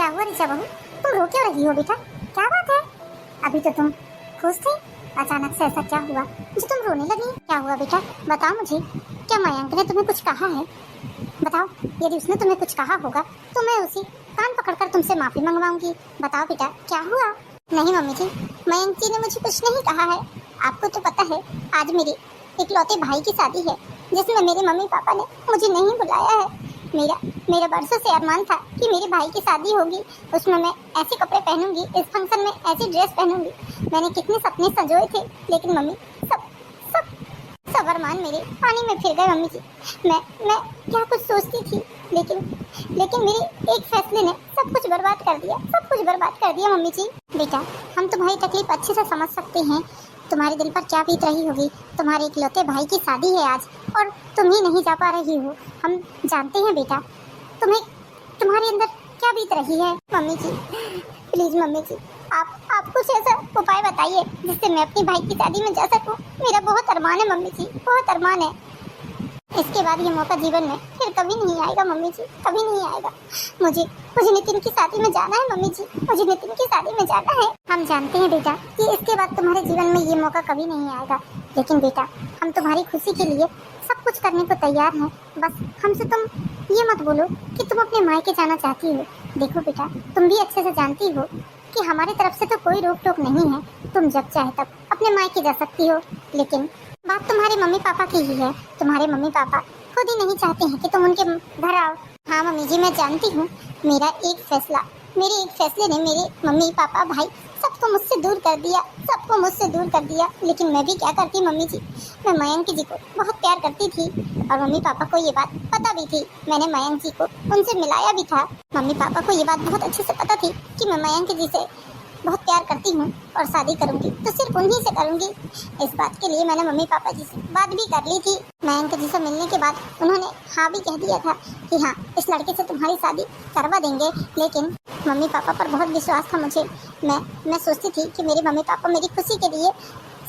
क्या हुआ ऋचा बहू, तुम रो क्यों रही हो बेटा? क्या बात है? अभी तो तुम खुश थे, अचानक से ऐसा क्या हुआ जो तुम रोने लगी? क्या हुआ बेटा, बताओ मुझे। क्या मयंक ने तुम्हें कुछ कहा है? बताओ, यदि उसने तुम्हें कुछ कहा होगा तो मैं उसी कान पकड़कर तुमसे माफी मंगवाऊंगी। बताओ बेटा, क्या हुआ? नहीं मम्मी जी, मयंक जी ने मुझे कुछ नहीं कहा है। आपको तो पता है, आज मेरे इकलौते भाई की शादी है जिसमें मेरे मम्मी पापा ने मुझे नहीं बुलाया है। मेरा बरसों से अरमान था कि मेरे भाई की शादी होगी, उसमें मैं ऐसे कपड़े पहनूंगी, इस फंक्शन में ऐसी ड्रेस पहनूंगी। मैंने कितने सपने संजोए थे, लेकिन मम्मी सब सब सब अरमान मेरे पानी में फिर गए। मम्मी जी, मैं क्या कुछ सोचती थी, लेकिन मेरे एक फैसले ने सब कुछ बर्बाद कर दिया, सब कुछ बर्बाद कर दिया। मम्मी जी बेटा, हम तुम्हारी तकलीफ अच्छे से समझ सकते हैं। तुम्हारे दिल पर क्या बीत रही होगी। तुम्हारे इकलौते भाई की शादी है आज और तुम ही नहीं जा पा रही हो। हम जानते हैं बेटा, तुम्हारे अंदर क्या बीत रही है। मम्मी जी प्लीज मम्मी जी, आप कुछ ऐसा उपाय बताइए जिससे मैं अपने भाई की शादी में जा सकूं। मेरा बहुत अरमान है मम्मी जी, बहुत अरमान है। इसके बाद ये मौका जीवन में फिर कभी नहीं आएगा मम्मी जी, कभी नहीं आएगा। मुझे नितिन की शादी में जाना है मम्मी जी, मुझे नितिन की शादी में जाना है। हम जानते हैं बेटा कि इसके बाद तुम्हारे जीवन में ये मौका कभी नहीं आएगा, लेकिन बेटा हम तुम्हारी खुशी के लिए सब कुछ करने को तैयार हैं। बस हमसे तुम ये मत बोलो कि तुम अपने मायके जाना चाहती हो। देखो बेटा, तुम भी अच्छे से जानती हो कि हमारी तरफ से तो कोई रोक टोक नहीं है। तुम जब चाहे तब अपने मायके जा सकती हो, लेकिन बात तुम्हारे मम्मी पापा की ही है। तुम्हारे मम्मी पापा खुद ही नहीं चाहते हैं कि तुम उनके घर आओ। हाँ मम्मी जी, मैं जानती हूँ, मेरे एक फैसले ने मेरे मम्मी पापा भाई सबको मुझसे दूर कर दिया, सबको मुझसे दूर कर दिया। लेकिन मैं भी क्या करती मम्मी जी, मैं मयंक जी को बहुत प्यार करती थी और मम्मी पापा को ये बात पता भी थी। मैंने मयंक जी को उनसे मिलाया भी था। मम्मी पापा को ये बात बहुत अच्छे से पता थी कि मैं मयंक जी से बहुत प्यार करती हूँ और शादी करूंगी तो सिर्फ उन्हीं से करूंगी। इस बात के लिए मैंने मम्मी पापा जी से बात भी कर ली थी। मयंक जी से मिलने के बाद उन्होंने हाँ भी कह दिया था कि हाँ, इस लड़के से तुम्हारी शादी करवा देंगे। लेकिन मम्मी पापा पर बहुत विश्वास था मुझे। मैं सोचती थी कि मेरे मम्मी पापा मेरी खुशी के लिए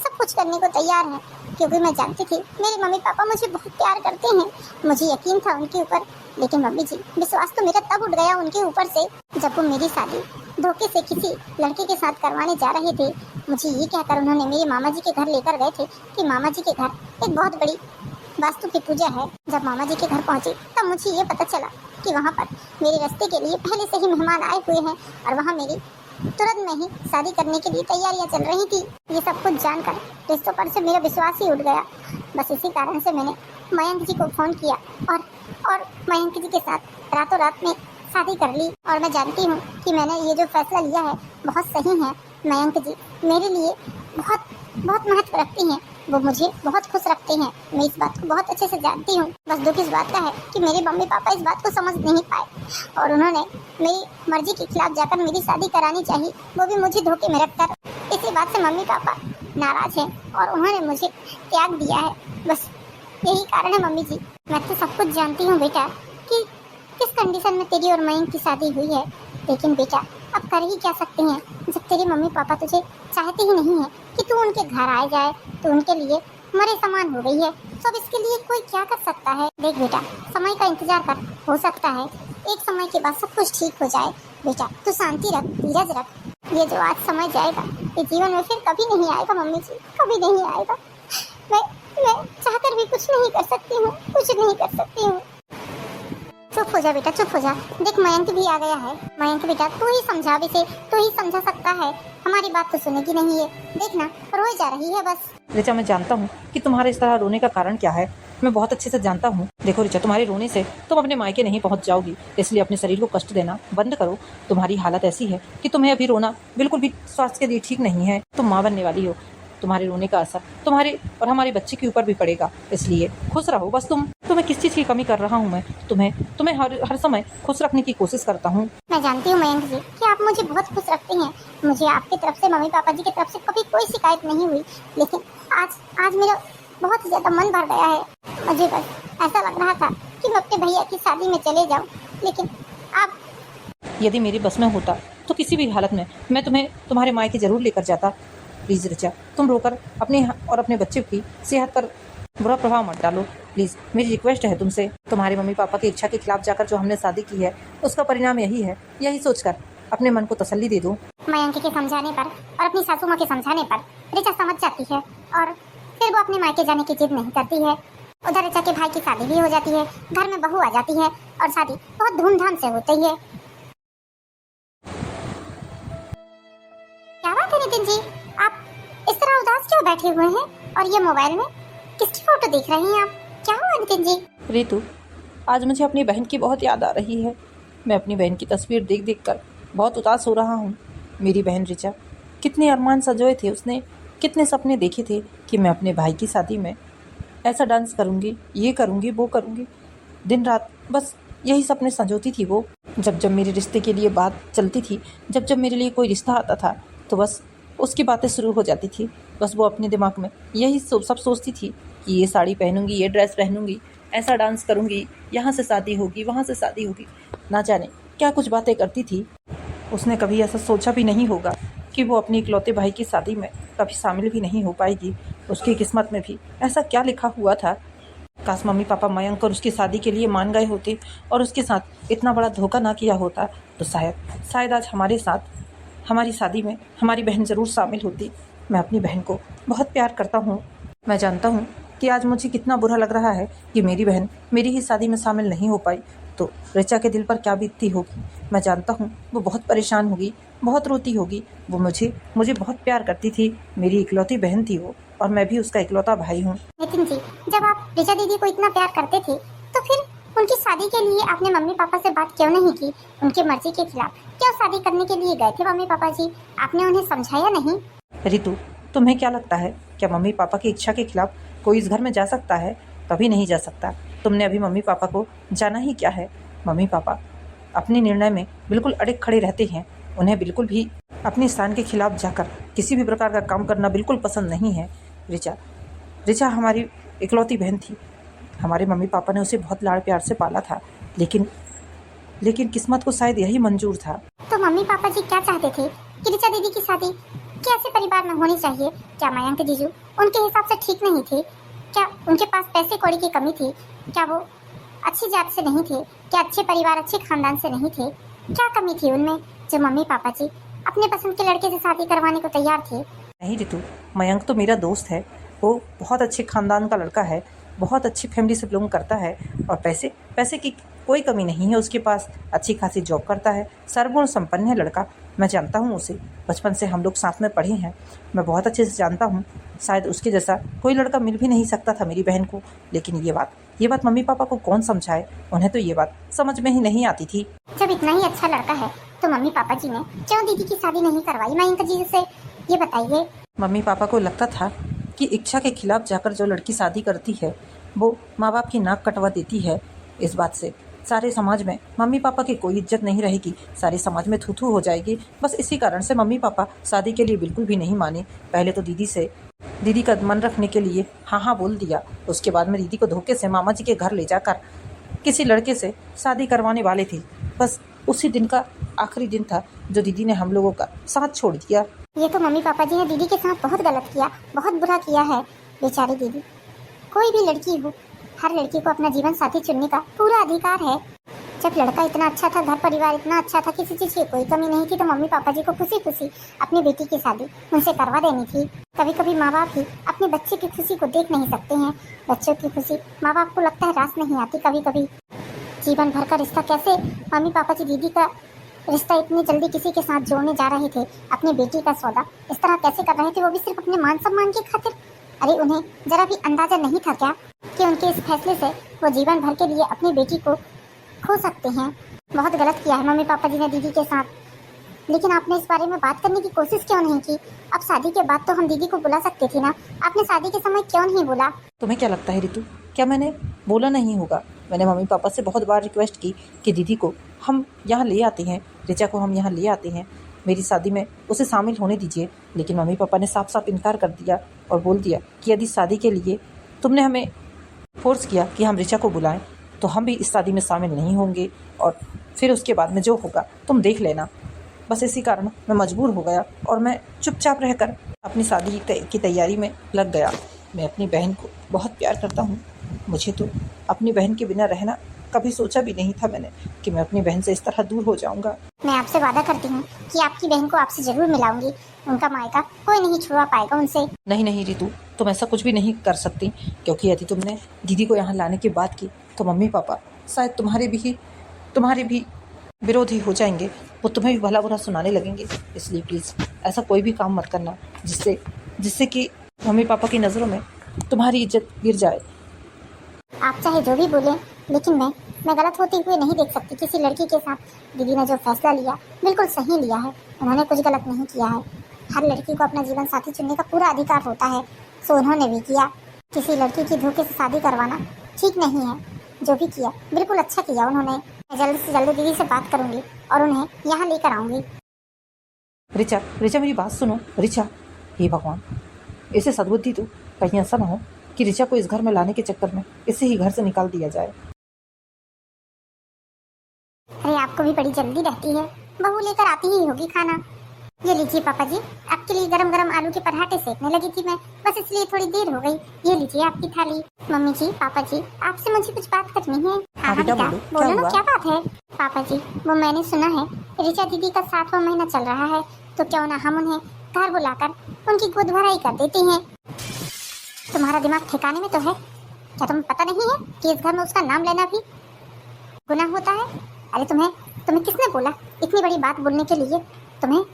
सब कुछ करने को तैयार हैं, क्योंकि मैं जानती थी मेरे मम्मी पापा मुझे बहुत प्यार करते हैं। मुझे यकीन था उनके ऊपर। लेकिन मम्मी जी, विश्वास तो मेरा तब उठ गया उनके ऊपर से जब वो मेरी शादी धोखे से किसी लड़के के साथ करवाने जा रहे थे। मुझे ये कहकर उन्होंने मेरे मामा जी के घर लेकर गए थे कि मामा जी के घर एक बहुत बड़ी वास्तु की पूजा है। जब मामा जी के घर पहुंचे तब मुझे ये पता चला कि वहाँ पर मेरे रास्ते के लिए पहले से ही मेहमान आए हुए हैं और वहाँ मेरी तुरंत में ही शादी करने के लिए तैयारियां चल रही थी। ये सब कुछ जानकर रिश्तों पर से मेरा विश्वास ही उठ गया। बस इसी कारण से मैंने मयंक जी को फोन किया और मयंक जी के साथ रातों रात में शादी कर ली। और मैं जानती हूँ कि मैंने ये जो फैसला लिया है बहुत सही है। मयंक जी मेरे लिए बहुत बहुत महत्व रखती हैं, वो मुझे बहुत खुश रखते हैं। मैं इस बात को बहुत अच्छे से जानती हूँ। बस दुख इस बात का है कि मेरे मम्मी पापा इस बात को समझ नहीं पाए और उन्होंने मेरी मर्जी के खिलाफ जाकर मेरी शादी करानी चाहिए, वो भी मुझे धोखे में रखकर। इसी बात से मम्मी पापा नाराज हैं और उन्होंने मुझे त्याग दिया है। बस यही कारण है मम्मी जी। मैं तो सब कुछ जानती हूँ बेटा कि किस कंडीशन में तेरी और मयंक की शादी हुई है, लेकिन बेटा अब कर ही क्या सकते हैं जब तेरे मम्मी पापा तुझे चाहते ही नहीं है कि तू उनके घर आ जाए। तो उनके लिए मरे समान हो गई है, तो अब इसके लिए कोई क्या कर सकता है। देख बेटा, समय का इंतजार कर, हो सकता है एक समय के बाद सब कुछ ठीक हो जाए। बेटा तू शांति रख, धीरज रख। ये जो आज समय जाएगा ये जीवन में फिर कभी नहीं आएगा मम्मी जी, कभी नहीं आएगा। मैं चाहकर भी कुछ नहीं कर सकती हूँ, कुछ नहीं कर सकती हूँ। चुप हो जा बेटा, चुप हो जा। देख मयंक भी आ गया है। मयंक बेटा तू ही समझा इसे, तू ही समझा सकता है। हमारी बात तो सुनेगी नहीं है, देखना रोए जा रही है बस। ऋचा, मैं जानता हूँ कि तुम्हारे इस तरह रोने का कारण क्या है। मैं बहुत अच्छे से जानता हूँ। देखो ऋचा, तुम्हारे रोने से तुम अपने मायके नहीं पहुँच जाओगी, इसलिए अपने शरीर को कष्ट देना बंद करो। तुम्हारी हालत ऐसी है कि तुम्हें अभी रोना बिल्कुल भी स्वास्थ्य के लिए ठीक नहीं है। तुम माँ बनने वाली हो, तुम्हारे रोने का असर तुम्हारे और हमारे बच्चे के ऊपर भी पड़ेगा, इसलिए खुश रहो बस। तुम्हें किस चीज़ की कमी कर रहा हूँ मैं? तुम्हें हर समय खुश रखने की कोशिश करता हूँ। मैं जानती हूँ मयंक जी कि आप मुझे बहुत खुश रखते हैं। मुझे आपकी तरफ से, मम्मी पापा जी की तरफ से कभी कोई शिकायत नहीं हुई, लेकिन आज मेरा बहुत ज्यादा मन भर गया है। मुझे बस ऐसा लग रहा था कि मैं अपने भैया की शादी में चले जाऊँ, लेकिन आप यदि मेरी बस में होता तो किसी भी हालत में मैं तुम्हें तुम्हारे मायके जरूर लेकर जाता। प्लीज ऋचा, तुम रोकर अपने और अपने बच्चे की सेहत पर बुरा प्रभाव मत डालो प्लीज़। मेरी रिक्वेस्ट है तुमसे। तुम्हारे मम्मी पापा की इच्छा के खिलाफ जाकर जो हमने शादी की है उसका परिणाम यही है। यही सोचकर अपने मन को तसल्ली दे दो। मयंक के समझाने पर और अपनी सासू माँ के समझाने पर ऋचा समझ जाती है और फिर वो अपने मायके जाने की जिद नहीं करती है। उधर ऋचा के भाई की शादी भी हो जाती है, घर में बहू आ जाती है और शादी बहुत धूमधाम से होती है। क्या बात है नितिन जी, आप इस तरह उदास क्यों बैठे हुए हैं और ये मोबाइल में किसकी फोटो देख रहे हैं आप? क्या हुआ नितिन जी? रितु, आज मुझे अपनी बहन की बहुत याद आ रही है। मैं अपनी बहन की तस्वीर देख देख कर बहुत उदास हो रहा हूँ। मेरी बहन ऋचा, कितने अरमान सजोए थे उसने, कितने सपने देखे थे कि मैं अपने भाई की शादी में ऐसा डांस करूँगी, ये करूँगी, वो करूँगी। दिन रात बस यही सपने संजोती थी वो। जब जब मेरे रिश्ते के लिए बात चलती थी, जब जब मेरे लिए कोई रिश्ता आता था तो बस उसकी बातें शुरू हो जाती थी। बस वो अपने दिमाग में यही सब सोचती थी कि ये साड़ी पहनूंगी, ये ड्रेस पहनूंगी, ऐसा डांस करूंगी, यहाँ से शादी होगी, वहाँ से शादी होगी। ना जाने क्या कुछ बातें करती थी। उसने कभी ऐसा सोचा भी नहीं होगा कि वो अपने इकलौते भाई की शादी में कभी शामिल भी नहीं हो पाएगी। उसकी किस्मत में भी ऐसा क्या लिखा हुआ था। काश मम्मी पापा मयंक और उसकी शादी के लिए मान गए होते और उसके साथ इतना बड़ा धोखा ना किया होता तो शायद आज हमारे साथ हमारी शादी में हमारी बहन ज़रूर शामिल होती। मैं अपनी बहन को बहुत प्यार करता हूँ। मैं जानता हूँ कि आज मुझे कितना बुरा लग रहा है कि मेरी बहन मेरी ही शादी में शामिल नहीं हो पाई तो ऋचा के दिल पर क्या बीतती होगी। मैं जानता हूँ वो बहुत परेशान होगी, बहुत रोती होगी। वो मुझे बहुत प्यार करती थी, मेरी इकलौती बहन थी वो, और मैं भी उसका इकलौता भाई हूँ। नितिन जी, जब आप ऋचा दीदी को इतना प्यार करते थे तो फिर उनकी शादी के लिए आपने मम्मी पापा से बात क्यों नहीं की? उनकी मर्जी के खिलाफ क्यों शादी करने के लिए गए थे मम्मी पापा जी? आपने उन्हें समझाया नहीं? रितु, तुम्हें क्या लगता है, क्या मम्मी पापा की इच्छा के खिलाफ कोई इस घर में जा सकता है? कभी नहीं जा सकता। तुमने अभी मम्मी पापा को जाना ही क्या है। मम्मी पापा अपने निर्णय में बिल्कुल अड़े खड़े रहते हैं। उन्हें बिल्कुल भी अपने स्थान के खिलाफ जाकर किसी भी प्रकार का काम करना बिल्कुल पसंद नहीं है। ऋचा हमारी इकलौती बहन थी। हमारे मम्मी पापा ने उसे बहुत लाड़ प्यार से पाला था, लेकिन किस्मत को शायद यही मंजूर था। तो मम्मी पापा जी क्या चाहते थे कि ऋचा दीदी की शादी कैसे परिवार में होनी चाहिए? क्या मयंक जीजू उनके हिसाब से ठीक नहीं थे? क्या उनके पास पैसे कौड़ी की कमी थी? क्या वो अच्छी जात से नहीं थे? क्या अच्छे परिवार अच्छे खानदान से नहीं थे? क्या कमी थी उनमें जो मम्मी पापा जी अपने पसंद के लड़के से शादी करवाने को तैयार थे? नहीं रितु, मयंक तो मेरा दोस्त है। वो बहुत अच्छे खानदान का लड़का है, बहुत अच्छी फैमिली से बिलोंग करता है और पैसे की कोई कमी नहीं है उसके पास। अच्छी खासी जॉब करता है, सर्वगुण संपन्न है लड़का। मैं जानता हूँ उसे, बचपन से हम लोग साथ में पढ़े हैं। मैं बहुत अच्छे से जानता हूँ, शायद उसके जैसा कोई लड़का मिल भी नहीं सकता था मेरी बहन को। लेकिन ये बात मम्मी पापा को कौन समझाए? उन्हें तो ये बात समझ में ही नहीं आती थी। जब इतना ही अच्छा लड़का है तो मम्मी पापा जी ने क्यों दीदी की शादी नहीं करवाई मयंक जी से? ये बताइए। मम्मी पापा को लगता था कि इच्छा के खिलाफ जाकर जो लड़की शादी करती है वो माँ बाप की नाक कटवा देती है। इस बात से सारे समाज में मम्मी पापा की कोई इज्जत नहीं रहेगी, सारे समाज में थू थू हो जाएगी। बस इसी कारण से मम्मी पापा शादी के लिए बिल्कुल भी नहीं माने। पहले तो दीदी का मन रखने के लिए हाँ बोल दिया। उसके बाद में दीदी को धोखे से मामा जी के घर ले जाकर किसी लड़के से शादी करवाने वाले थे। बस उसी दिन का आखिरी दिन था जो दीदी ने हम लोगों का साथ छोड़ दिया। ये तो मम्मी पापा जी ने दीदी के साथ बहुत गलत किया, बहुत बुरा किया है। बेचारी दीदी, कोई भी लड़की हो, हर लड़की को अपना जीवन साथी चुनने का पूरा अधिकार है। जब लड़का इतना अच्छा था, घर परिवार इतना अच्छा था, किसी चीज की कोई कमी नहीं थी, तो मम्मी पापा जी को खुशी खुशी अपनी बेटी की शादी उनसे करवा देनी थी। कभी कभी माँ बाप ही अपने बच्चे की खुशी को देख नहीं सकते हैं। बच्चों की खुशी माँ बाप को लगता है रास नहीं आती। कभी कभी जीवन भर का रिश्ता कैसे मम्मी पापा जी दीदी का रिश्ता इतनी जल्दी किसी के साथ जोड़ने जा रहे थे, अपनी बेटी का सौदा इस तरह कैसे कर रहे थे, वो भी सिर्फ अपने मान सम्मान की खातिर। अरे उन्हें जरा भी अंदाजा नहीं था क्या कि उनके इस फैसले से वो जीवन भर के लिए अपनी बेटी को खो सकते हैं? बहुत गलत किया है मम्मी पापा जी ने दीदी के साथ। लेकिन आपने इस बारे में बात करने की कोशिश क्यों नहीं की? अब शादी के बाद तो हम दीदी को बुला सकते थे ना, आपने शादी के समय क्यों नहीं बोला? तुम्हें क्या लगता है रितु, क्या मैंने बोला नहीं होगा? मैंने मम्मी पापा से बहुत बार रिक्वेस्ट की कि दीदी को हम यहाँ ले आते हैं, ऋचा को हम यहाँ ले आते हैं, मेरी शादी में उसे शामिल होने दीजिए। लेकिन मम्मी पापा ने साफ साफ इनकार कर दिया और बोल दिया कि यदि शादी के लिए तुमने हमें फोर्स किया कि हम ऋचा को बुलाएं तो हम भी इस शादी में शामिल नहीं होंगे, और फिर उसके बाद में जो होगा तुम देख लेना। बस इसी कारण मैं मजबूर हो गया और मैं चुपचाप रहकर अपनी शादी की तैयारी में लग गया। मैं अपनी बहन को बहुत प्यार करता हूँ। मुझे तो अपनी बहन के बिना रहना कभी सोचा भी नहीं था मैंने कि मैं अपनी बहन से इस तरह दूर हो जाऊंगा। मैं आपसे वादा करती हूँ कि आपकी बहन को आपसे जरूर मिलाऊंगी। उनका मायका कोई नहीं छुड़ा पाएगा उनसे। नहीं नहीं रितु, तुम ऐसा कुछ भी नहीं कर सकती, क्योंकि यदि तुमने दीदी को यहाँ लाने की बात की तो मम्मी पापा शायद तुम्हारे भी विरोधी हो जाएंगे। वो तुम्हें भी भला बुरा सुनाने लगेंगे। इसलिए प्लीज़ ऐसा कोई भी काम मत करना जिससे कि मम्मी पापा की नज़रों में तुम्हारी इज्जत गिर जाए। आप चाहे जो भी बोलें, लेकिन मैं गलत होते हुए नहीं देख सकती किसी लड़की के साथ। दीदी ने जो फैसला लिया बिल्कुल सही लिया है। उन्होंने कुछ गलत नहीं किया है। हर लड़की को अपना जीवन साथी चुनने का पूरा अधिकार होता है, सो उन्होंने भी किया। किसी लड़की की धोखे से शादी करवाना ठीक नहीं है। जो भी किया बिल्कुल अच्छा किया उन्होंने। मैं जल्द से जल्द दीदी से बात करूंगी और उन्हें यहाँ लेकर आऊंगी। रिचा मेरी बात सुनो। रिचा, हे भगवान, इसे सद्बुद्धि दो। कहीं ऐसा ना हो कि रिचा को इस घर में लाने के चक्कर में इसे ही घर से निकाल दिया जाए। अरे आपको भी बड़ी जल्दी रहती है। बहू लेकर आती ही होगी खाना। ये लीजिए पापा जी, आपके लिए गरम गरम आलू के पराठे सेकने लगी थी मैं, बस इसलिए थोड़ी देर हो गई। ये लीजिए आपकी थाली। मम्मी जी, पापा जी, आपसे मुझे कुछ बात करनी है। हाँ बेटा, बोलो ना, क्या बात है? पापा जी, वो मैंने सुना है रिचा दीदी का 7वां महीना चल रहा है, तो क्यों ना हम उन्हें घर बुलाकर उनकी गोद भराई कर देते हैं। तुम्हारा दिमाग ठिकाने में तो है? क्या तुम्हें पता नहीं है कि इस घर में उसका नाम लेना भी गुनाह होता है? अरे तुम्हें किसने बोला इतनी बड़ी बात बोलने के लिए? तुम्हें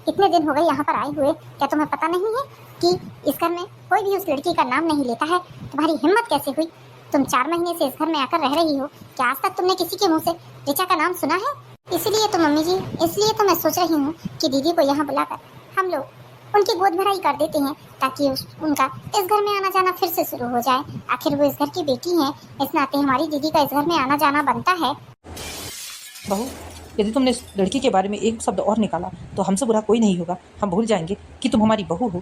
इतने दिन हो गए यहाँ पर आए हुए, क्या तुम्हें पता नहीं है कि इस घर में कोई भी उस लड़की का नाम नहीं लेता है? तुम्हारी हिम्मत कैसे हुई? तुम 4 महीने से इस घर में आकर रह रही हो, क्या आज तक तुमने किसी के मुंह से रिचा का नाम सुना है? इसलिए तो मम्मी जी, इसलिए तो मैं सोच रही हूँ कि दीदी को यहाँ बुलाकर हम लोग उनकी गोद भराई कर देते हैं, ताकि उनका इस घर में आना जाना फिर से शुरू हो जाए। आखिर वो इस घर की बेटी है, इस नाते हमारी दीदी का इस घर में आना जाना बनता है। बहू, यदि तुमने इस लड़की के बारे में एक शब्द और निकाला तो हमसे बुरा कोई नहीं होगा। हम भूल जाएंगे कि तुम हमारी बहू हो।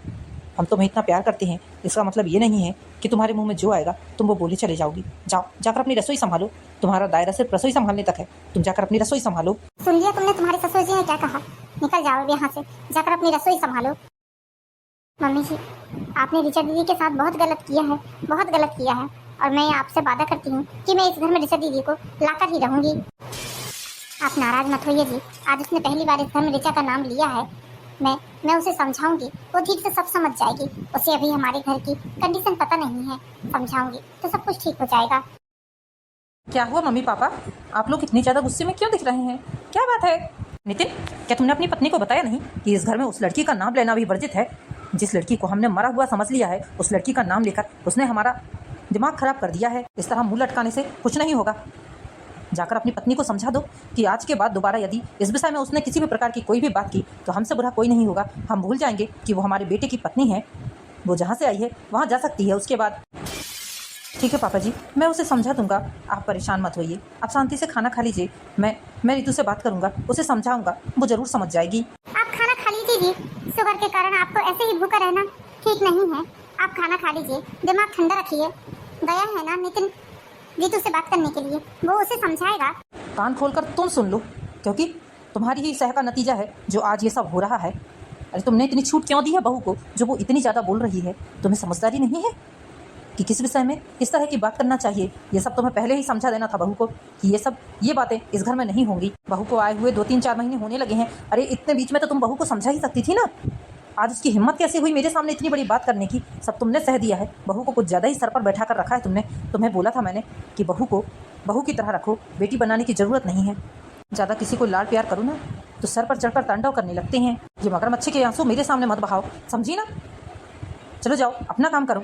हम तुम्हें इतना प्यार करते हैं, इसका मतलब ये नहीं है कि तुम्हारे मुंह में जो आएगा तुम वो बोले चले जाओगी। जाओ, जाकर अपनी रसोई संभालो। तुम्हारा दायरा सिर्फ रसोई संभालने तक है। तुम जाकर अपनी रसोई संभालो। सुन लिया तुमने? तुम्हारे ससुर जी ने क्या कहा? निकल जाओ यहाँ से, जाकर अपनी रसोई संभालो। मम्मी जी, आपने रिचा दीदी के साथ बहुत गलत किया है, बहुत गलत किया है। और मैं आपसे वादा करती हूँ कि मैं इस घर में रिचा दीदी को लाकर ही रहूंगी। आप नाराज मत होइए जी, आज उसने पहली बार इस घर में रिचा का नाम लिया है। मैं उसे समझाऊंगी, वो ठीक से सब समझ जाएगी। उसे अभी हमारे घर की कंडीशन पता नहीं है, समझाऊंगी तो सब कुछ ठीक हो जाएगा। क्या हुआ मम्मी पापा, आप लोग इतनी ज़्यादा गुस्से में क्यों दिख रहे हैं? क्या बात है? नितिन, क्या तुमने अपनी पत्नी को बताया नहीं कि इस घर में उस लड़की का नाम लेना भी वर्जित है? जिस लड़की को हमने मरा हुआ समझ लिया है, उस लड़की का नाम लेकर उसने हमारा दिमाग खराब कर दिया है। इस तरह मुंह लटकाने से कुछ नहीं होगा। जाकर अपनी पत्नी को समझा दो कि आज के बाद दोबारा यदि इस विषय में उसने किसी भी प्रकार की कोई भी बात की तो हमसे बुरा कोई नहीं होगा। हम भूल जाएंगे कि वो हमारे बेटे की पत्नी है। वो जहाँ से आई है वहाँ जा सकती है उसके बाद। ठीक है पापा जी, मैं उसे समझा दूंगा। आप परेशान मत होइए, आप शांति से खाना खा लीजिए। मैं रितु से बात करूंगा, उसे समझाऊंगा, वो जरूर समझ जाएगी। आप खाना खा लीजिए जी, शुगर के कारण आपको ऐसे ही भूखा रहना ठीक नहीं है। आप खाना खा लीजिए, दिमाग ठंडा रखिए। गया है ना नितिन रितु से बात करने के लिए, वो उसे समझाएगा। कान खोलकर तुम सुन लो, क्योंकि तुम्हारी ही सह का नतीजा है जो आज ये सब हो रहा है। अरे तुमने इतनी छूट क्यों दी है बहू को, जो वो इतनी ज़्यादा बोल रही है? तुम्हें समझदारी नहीं है कि किस विषय में किस तरह की बात करना चाहिए? ये सब तुम्हें पहले ही समझा देना था बहू को कि ये बातें इस घर में नहीं होंगी। बहू को आए हुए 2-3-4 महीने होने लगे हैं। अरे इतने बीच में तो तुम बहू को समझा ही सकती थी ना। आज उसकी हिम्मत कैसे हुई मेरे सामने इतनी बड़ी बात करने की? सब तुमने सह दिया है। बहू को कुछ ज़्यादा ही सर पर बैठा कर रखा है तुमने। तुम्हें बोला था मैंने कि बहू को बहू की तरह रखो, बेटी बनाने की ज़रूरत नहीं है। ज़्यादा किसी को लाड प्यार करो ना तो सर पर चढ़कर तांडव करने लगते हैं। ये मगरमच्छ के आंसू मेरे सामने मत बहाओ, समझी ना? चलो जाओ, अपना काम करो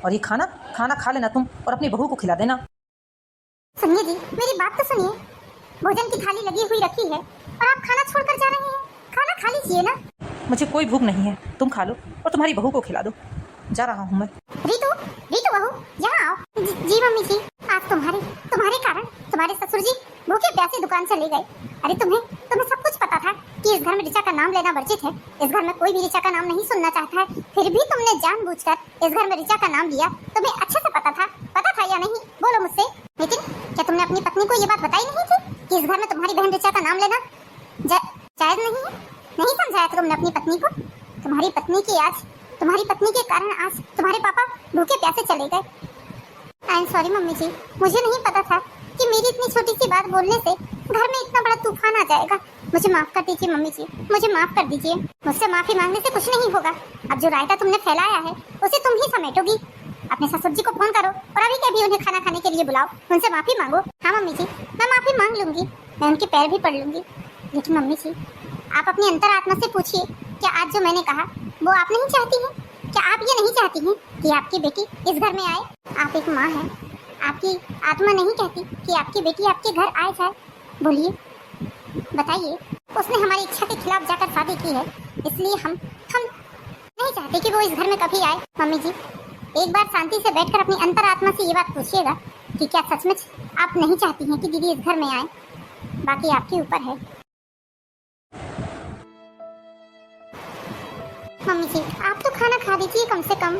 और ये खाना खा लेना तुम और अपनी बहू को खिला देना। सुनिए जी, मेरी बात तो सुनिए। भोजन की थाली लगी हुई रखी है और आप खाना छोड़कर जा रहे हैं। खाना खा लीजिए ना। मुझे कोई भूख नहीं है, तुम खा लो और तुम्हारी बहू को खिला दो। जा रहा हूँ मैं। रितु बहू, यहाँ आओ। जी मम्मी जी, आज तुम्हारे कारण तुम्हारे ससुर जी भूखे प्यासे दुकान से ले गए। अरे तुम्हें सब कुछ पता था कि इस घर में रिचा का नाम लेना वर्जित है। इस घर में कोई भी रिचा का नाम नहीं सुनना चाहता है, फिर भी तुमने जानबूझकर इस घर में रिचा का नाम लिया। तुम्हें अच्छे से पता था या नहीं? बोलो मुझसे। लेकिन क्या तुमने अपनी पत्नी को ये बात बताई नहीं थी कि इस घर में तुम्हारी बहन रिचा का नाम लेना जायज नहीं है? नहीं समझाया था तुमने अपनी पत्नी को? तुम्हारी पत्नी की आज तुम्हारी पत्नी के कारण आज तुम्हारे पापा भूखे प्यासे चले गए। आई एम सॉरी मम्मी जी, मुझे नहीं पता था कि मेरी इतनी छोटी सी बात बोलने से घर में इतना बड़ा तूफान आ जाएगा। मुझे माफ कर दीजिए मम्मी जी, मुझे माफ कर दीजिए। मुझसे माफी मांगने से कुछ नहीं होगा। अब जो रायता तुमने फैलाया है उसे तुम ही समेटोगी। अपने ससुर जी को फोन करो और अभी के अभी उन्हें खाना खाने के लिए बुलाओ, उनसे माफी मांगो। हाँ मम्मी जी, मैं माफी मांग लूंगी, मैं उनके पैर भी पड़ लूंगी। लेकिन मम्मी जी, आप अपनी अंतरात्मा से पूछिए, क्या आज जो मैंने कहा वो आप नहीं चाहती हैं? क्या आप ये नहीं चाहती हैं कि आपकी बेटी इस घर में आए? आप एक माँ हैं, आपकी आत्मा नहीं कहती कि आपकी बेटी आपके घर आए जाए? बोलिए, बताइए। उसने हमारी इच्छा के खिलाफ जाकर शादी की है, इसलिए हम नहीं चाहते कि वो इस घर में कभी आए। मम्मी जी, एक बार शांति से बैठकर अपनी अंतरात्मा से ये बात पूछिएगा कि क्या सचमुच आप नहीं चाहती हैं कि दीदी इस घर में आए? बाकी आपके ऊपर है। मम्मी जी, आप तो खाना खा लीजिए कम से कम।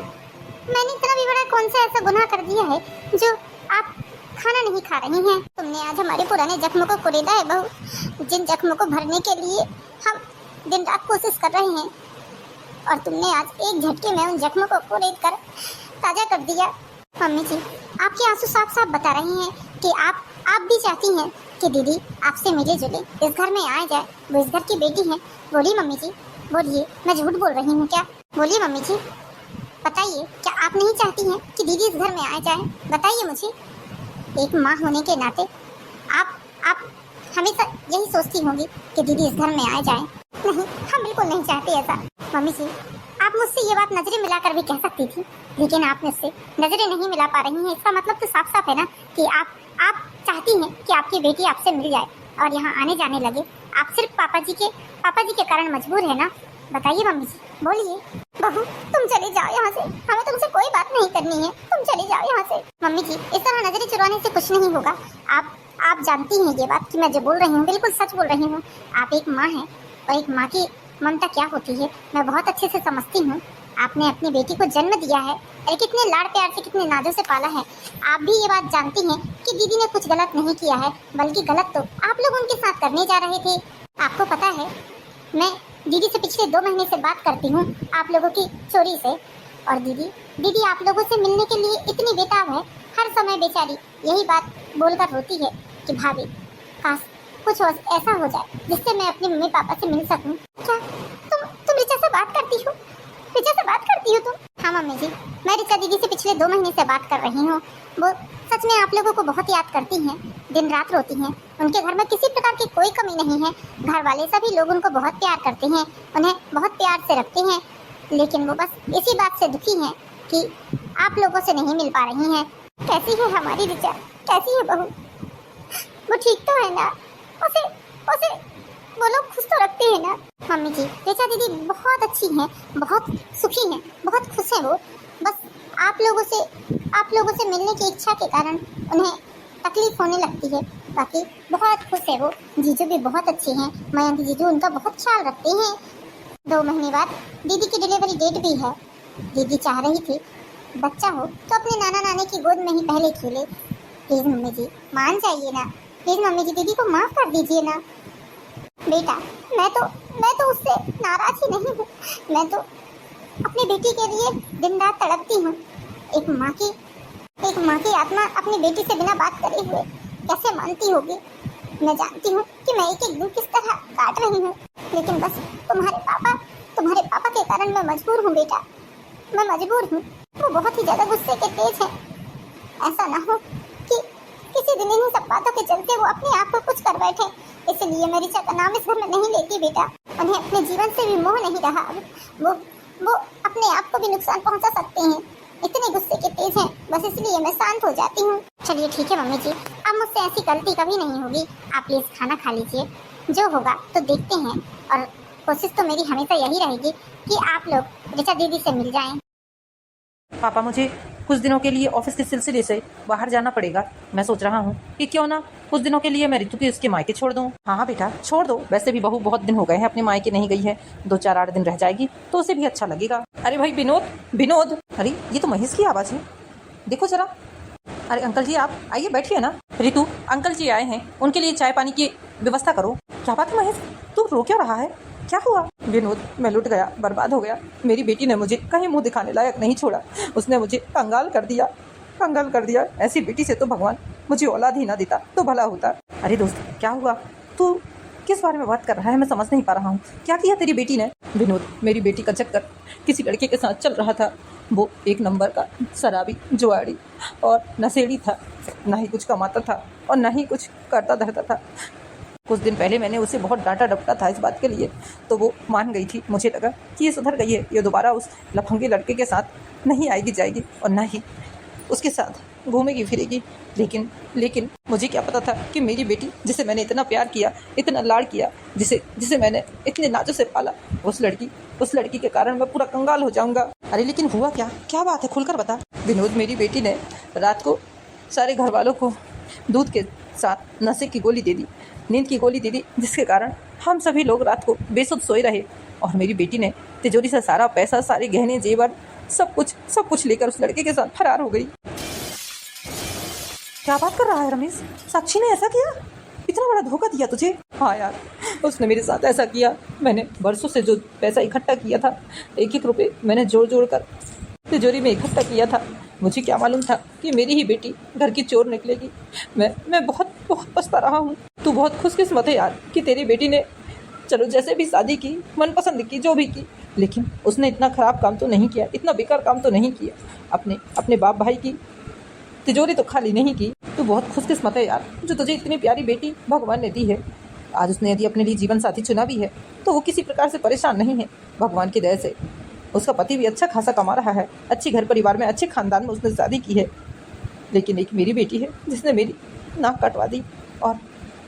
मैंने इतना भी बड़ा कौन सा ऐसा गुनाह कर दिया है जो आप खाना नहीं खा रही हैं? तुमने आज हमारे पुराने जख्मों को कुरेदा है बहू, जिन जख्मों को भरने के लिए हम दिन रात कोशिश कर रहे हैं, और तुमने आज एक झटके में उन जख्मों को कुरेद कर ताजा कर दिया। मम्मी जी, आपके आंसू साफ साफ बता रहे हैं कि आप भी चाहती हैं कि दीदी आपसे मिले जुले इस घर में आ जाए। वो इस घर की बेटी है। बोलिए मम्मी जी, बोलिए, मैं झूठ बोल रही हूँ क्या? बोलिए मम्मी जी, बताइए, क्या आप नहीं चाहती हैं कि दीदी इस घर में आ जाए? बताइए मुझे। एक माँ होने के नाते आप हमेशा यही सोचती होंगी कि दीदी इस घर में आ जाए। नहीं, हम बिल्कुल नहीं चाहते ऐसा। मम्मी जी, आप मुझसे ये बात नजरें मिलाकर भी कह सकती थी, लेकिन आप मुझसे नजरें नहीं मिला पा रही हैं। इसका मतलब तो साफ साफ है ना कि आप चाहती हैं कि आपकी बेटी आपसे मिल जाए और यहाँ आने जाने लगे। आप सिर्फ पापा जी के कारण मजबूर है ना? बताइए मम्मी जी, बोलिए। बहू, तुम चले जाओ यहाँ से, हमें तुमसे कोई बात नहीं करनी है, तुम चले जाओ यहाँ से। मम्मी जी, इस तरह नजरें चुराने से कुछ नहीं होगा। आप जानती हैं ये बात कि मैं जो बोल रही हूँ बिल्कुल सच बोल रही हूँ। आप एक माँ हैं और एक माँ की ममता क्या होती है मैं बहुत अच्छे से समझती हूँ। आपने अपनी बेटी को जन्म दिया है और कितने लाड़ प्यार से, कितने नाजों से पाला है। आप भी ये बात जानती हैं कि दीदी ने कुछ गलत नहीं किया है, बल्कि गलत तो आप लोग उनके साथ करने जा रहे थे। आपको पता है, मैं दीदी से पिछले 2 महीने से बात करती हूँ आप लोगों की चोरी से, और दीदी आप लोगों से मिलने के लिए इतनी बेताब है। हर समय बेचारी यही बात बोलकर रोती है कि भाभी, काश कुछ ऐसा हो जाए जिससे मैं अपने मम्मी पापा से मिल सकूं। क्या तुम रिचा से बात करती हो? रिचा से बात करती हो तुम? हाँ मम्मी जी, मैं रिचा दीदी से पिछले 2 महीने से बात कर रही हूँ। वो सच में आप लोगों को बहुत याद करती हैं, दिन रात रोती हैं। उनके घर में किसी प्रकार की कोई कमी नहीं है। घर वाले सभी लोग उनको बहुत प्यार करते हैं, उन्हें बहुत प्यार से रखते हैं, लेकिन वो बस इसी बात से दुखी हैं कि आप लोगों से नहीं मिल पा रही हैं। कैसी है हमारी रिचा? कैसी है बहू? वो ठीक तो है ना? उसे वो लोग खुश तो रखते हैं ना? मम्मी जी, रिचा दीदी बहुत अच्छी हैं, बहुत सुखी हैं, बहुत खुश हैं। वो बस आप लोगों से मिलने की इच्छा के कारण उन्हें तकलीफ होने लगती है। बाकी बहुत खुश है वो। जीजू भी बहुत अच्छे हैं, मयंक जीजू उनका बहुत ख्याल रखते हैं। 2 महीने बाद दीदी की डिलीवरी डेट भी है। दीदी चाह रही थी बच्चा हो तो अपने नाना नानी की गोद में ही पहले खेले। प्लीज मम्मी जी, मान जाइए ना। प्लीज मम्मी जी, दीदी को माफ कर दीजिए ना। बेटा, मैं तो उससे नाराज ही नहीं हूँ। मैं तो अपनी बेटी के लिए दिन रात तड़पती हूँ। एक माँ की आत्मा अपनी बेटी से बिना बात करे हुए कैसे मानती होगी? मैं जानती हूँ कि मैं एक दिन किस तरह काट रही हूँ, लेकिन बस तुम्हारे पापा के कारण मैं मजबूर हूँ बेटा, मैं मजबूर हूँ। वो बहुत ही ज्यादा गुस्से के तेज हैं। ऐसा ना हो कि किसी दिन इन्हीं सब बातों के चलते वो अपने आप को कुछ कर बैठे। इसलिए मैं रिचा का नाम इस घर में नहीं लेती बेटा। उन्हें अपने जीवन से भी मोह नहीं रहा। वो अपने आप को भी नुकसान पहुंचा सकते हैं। इतने गुस्से के तेज हैं, बस इसलिए मैं शांत हो जाती हूँ। चलिए ठीक है मम्मी जी, अब मुझसे ऐसी गलती कभी नहीं होगी। आप प्लीज खाना खा लीजिए, जो होगा तो देखते हैं। और कोशिश तो मेरी हमेशा यही रहेगी कि आप लोग रिचा दीदी से मिल जाएं। पापा, मुझे कुछ दिनों के लिए ऑफिस के सिलसिले से बाहर जाना पड़ेगा। मैं सोच रहा हूँ कि क्यों ना कुछ दिनों के लिए मैं रितु की उसके मायके छोड़ दूँ। हाँ बेटा, छोड़ दो। वैसे भी बहू बहुत दिन हो गए हैं अपने मायके नहीं गई है, 2-4-8 दिन रह जाएगी तो उसे भी अच्छा लगेगा। अरे भाई विनोद, अरे ये तो महेश की आवाज़ है, देखो जरा। अरे अंकल जी, आप आइए, बैठिए ना। रितु, अंकल जी आए हैं, उनके लिए चाय पानी की व्यवस्था करो। क्या बात है महेश, तू रो क्यों रहा है? क्या हुआ? विनोद, मैं लुट गया, बर्बाद हो गया। मेरी बेटी ने मुझे कहीं मुंह दिखाने लायक नहीं छोड़ा। उसने मुझे कंगाल कर दिया, कंगाल कर दिया। ऐसी बेटी से तो भगवान मुझे औलाद ही ना देता तो भला होता। अरे दोस्त, क्या हुआ? तू किस बारे में बात कर रहा है? मैं समझ नहीं पा रहा हूँ। क्या किया तेरी बेटी ने? विनोद, मेरी बेटी का चक्कर किसी लड़के के साथ चल रहा था। वो एक नंबर का शराबी, जुआड़ी और नशेड़ी था। ना ही कुछ कमाता था और ना ही कुछ करता धरता था। कुछ दिन पहले मैंने उसे बहुत डांटा डपटा था इस बात के लिए, तो वो मान गई थी। मुझे लगा कि ये सुधर गई है, ये दोबारा उस लफंगे लड़के के साथ नहीं आएगी जाएगी और ना ही उसके साथ घूमेगी फिरेगी। लेकिन मुझे क्या पता था कि मेरी बेटी, जिसे मैंने इतना प्यार किया, इतना लाड़ किया, जिसे मैंने इतने नाजों से पाला, उस लड़की के कारण मैं पूरा कंगाल हो जाऊंगा। अरे लेकिन हुआ क्या? क्या बात है? खुलकर बता। विनोद, मेरी बेटी ने रात को सारे घर वालों को दूध के साथ नशे की गोली दे दी, नींद की गोली दे दी, जिसके कारण हम सभी लोग रात को बेसुध सोए रहे। और मेरी बेटी ने तिजोरी से सारा पैसा, सारे गहने जेवर, सब कुछ लेकर उस लड़के के साथ फरार हो गई। क्या बात कर रहा है रमेश? साक्षी ने ऐसा किया? इतना बड़ा धोखा दिया तुझे? हाँ यार, उसने मेरे साथ ऐसा किया। मैंने बरसों से जो पैसा इकट्ठा किया था, एक एक रुपये मैंने जोड़ कर तिजोरी में इकट्ठा किया था। मुझे क्या मालूम था कि मेरी ही बेटी घर की चोर निकलेगी। मैं बहुत बहुत पछता रहा हूँ। तू बहुत खुशकिस्मत है यार कि तेरी बेटी ने, चलो जैसे भी शादी की, मनपसंद की, जो भी की, लेकिन उसने इतना खराब काम तो नहीं किया, इतना बेकार काम तो नहीं किया। अपने बाप भाई की तिजोरी तो खाली नहीं की। तू बहुत खुशकिस्मत है यार, जो तुझे इतनी प्यारी बेटी भगवान ने दी है। आज उसने यदि अपने लिए जीवन साथी चुना भी है तो वो किसी प्रकार से परेशान नहीं है। भगवान की दया से उसका पति भी अच्छा खासा कमा रहा है, अच्छी घर परिवार में, अच्छे खानदान में उसने शादी की है। लेकिन एक मेरी बेटी है जिसने मेरी नाक कटवा दी और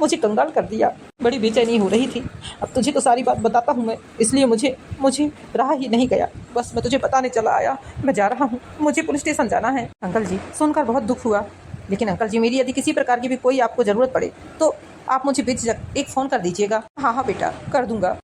मुझे कंगाल कर दिया। बड़ी बेचैनी हो रही थी। अब तुझे तो सारी बात बताता हूँ मैं, इसलिए मुझे रहा ही नहीं गया। बस मैं तुझे बताने चला आया। मैं जा रहा हूँ, मुझे पुलिस स्टेशन जाना है। अंकल जी, सुनकर बहुत दुख हुआ, लेकिन अंकल जी, मेरी यदि किसी प्रकार की भी कोई आपको ज़रूरत पड़े तो आप मुझे बेझिझक एक फ़ोन कर दीजिएगा। हाँ बेटा, कर दूंगा।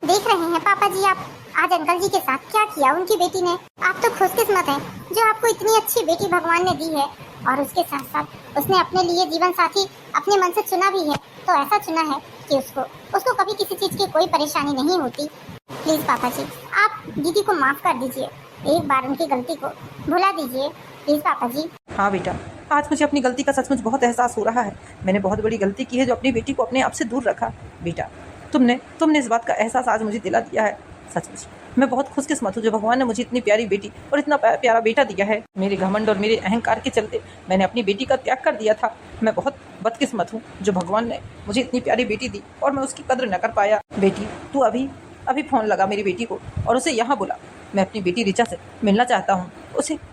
देख रहे हैं पापा जी आप आज अंकल जी के साथ क्या किया उनकी बेटी ने। आप तो खुशकिस्मत हैं जो आपको इतनी अच्छी बेटी भगवान ने दी है, और उसके साथ साथ उसने अपने लिए जीवन साथी अपने मन से चुना भी है। तो ऐसा चुना है कि उसको कभी किसी चीज की कोई परेशानी नहीं होती। प्लीज पापा जी, आप दीदी को माफ कर दीजिए, एक बार उनकी गलती को भुला दीजिए, प्लीज पापा जी। हाँ बेटा, आज मुझे अपनी गलती का सचमुच बहुत एहसास हो रहा है। मैंने बहुत बड़ी गलती की है जो अपनी बेटी को अपने आप से दूर रखा। बेटा, तुमने इस बात का एहसास आज मुझे दिला दिया है। सचमुच मैं बहुत खुशकिस्मत हूँ जो भगवान ने मुझे इतनी प्यारी बेटी और इतना प्यारा बेटा दिया है। मेरे घमंड और मेरे अहंकार के चलते मैंने अपनी बेटी का त्याग कर दिया था। मैं बहुत बदकिस्मत हूँ जो भगवान ने मुझे इतनी प्यारी बेटी दी और मैं उसकी कद्र न कर पाया। बेटी, तू अभी फ़ोन लगा मेरी बेटी को और उसे यहाँ बुला। मैं अपनी बेटी रिचा से मिलना चाहता हूँ।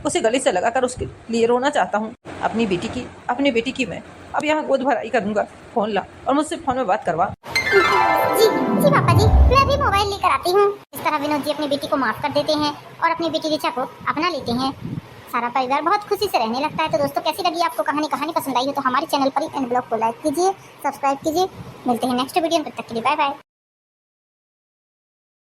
उसे गले से लगाकर उसके लिए रोना चाहता हूँ। अपनी बेटी की मैं अब यहाँ गोद भराई करूँगा। फ़ोन ला और मुझसे फ़ोन में बात करवा। जी पापा जी, मैं अभी मोबाइल लेकर आती हूँ। इस तरह विनोद जी अपनी बेटी को माफ कर देते हैं और अपनी बेटी रिचा को अपना लेते हैं। सारा परिवार बहुत खुशी से रहने लगता है। तो दोस्तों, कैसी लगी आपको कहानी पसंद आई हो तो हमारे चैनल पर एंड ब्लॉग को लाइक कीजिए, सब्सक्राइब कीजिए। मिलते हैं नेक्स्ट वीडियो में, तब तक के लिए बाय बाय।